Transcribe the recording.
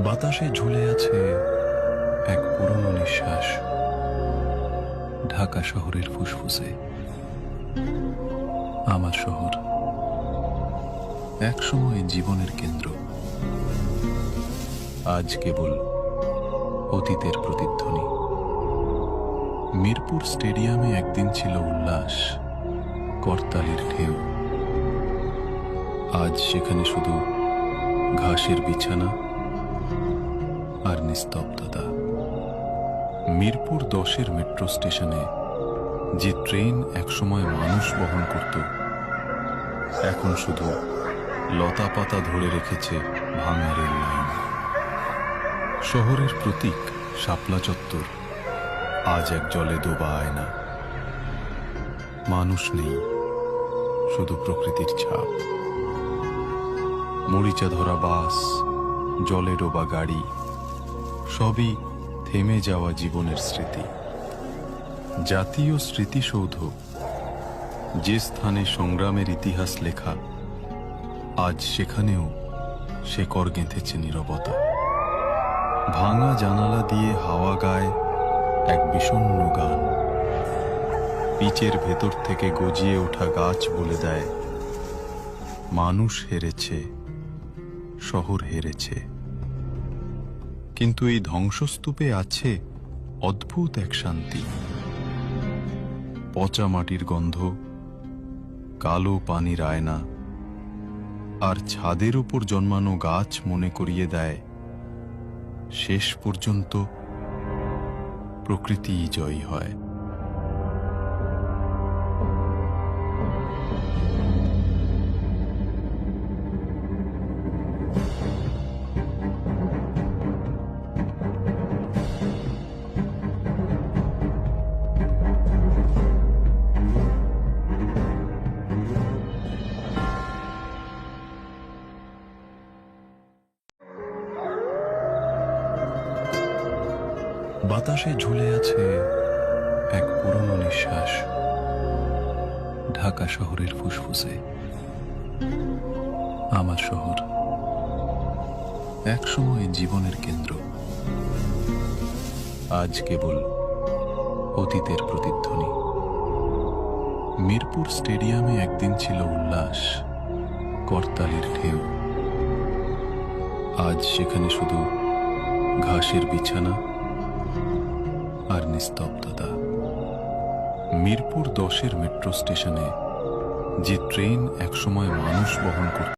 বাতাসে ঝুলে আছে এক পুরনো নিঃশ্বাস, ঢাকা শহরের ফুসফুসে। আমার শহর একসময় জীবনের কেন্দ্র, আজ কেবল অতীতের প্রতিধ্বনি। মিরপুর স্টেডিয়ামে একদিন ছিল উল্লাস, করতালির ঢেউ। আজ সেখানে শুধু ঘাসের বিছানা আর নিস্তব্ধতা। মিরপুর 10-এর মেট্রো স্টেশনে যে ট্রেন একসময় মানুষ বহন করত, এখন শুধু লতা পাতা ধরে রেখেছে ভাঙা রেল লাইন। শহরের প্রতীক শাপলা চত্বর আজ এক জলে ডোবা আয়না। মানুষ নেই, শুধু প্রকৃতির ছাপ। মরিচা ধরা বাস, জলে ডোবা গাড়ি, সবই থেমে যাওয়া জীবনের স্মৃতি। জাতীয় স্মৃতিসৌধ, যে স্থানে সংগ্রামের ইতিহাস লেখা, আজ সেখানেও শেকড় গেঁথেছে নীরবতা। ভাঙা জানালা দিয়ে হাওয়া গায় এক বিষণ্ণ গান। পিচের ভেতর থেকে গজিয়ে ওঠা গাছ বলে দেয়, মানুষ হেরেছে, শহর হেরেছে। কিন্তু এই ধ্বংসস্তূপে আছে অদ্ভুত এক শান্তি। পচা মাটির গন্ধ, কালো পানির আয়না, আর ছাদের উপর জন্মানো গাছ মনে করিয়ে দেয়, শেষ পর্যন্ত প্রকৃতিই জয়ী হয়। বাতাসে ঝুলে আছে এক পুরনো নিঃশ্বাস, ঢাকা শহরের ফুসফুসে। আমার শহর একসময় জীবনের কেন্দ্র, আজ কেবল অতীতের প্রতিধ্বনি। মিরপুর স্টেডিয়ামে একদিন ছিল উল্লাস, করতালির ঢেউ। আজ সেখানে শুধু ঘাসের বিছানা আর নিস্তব্ধতা। মিরপুর 10-এর মেট্রো স্টেশনে যে ট্রেন একসময় মানুষ বহন করত,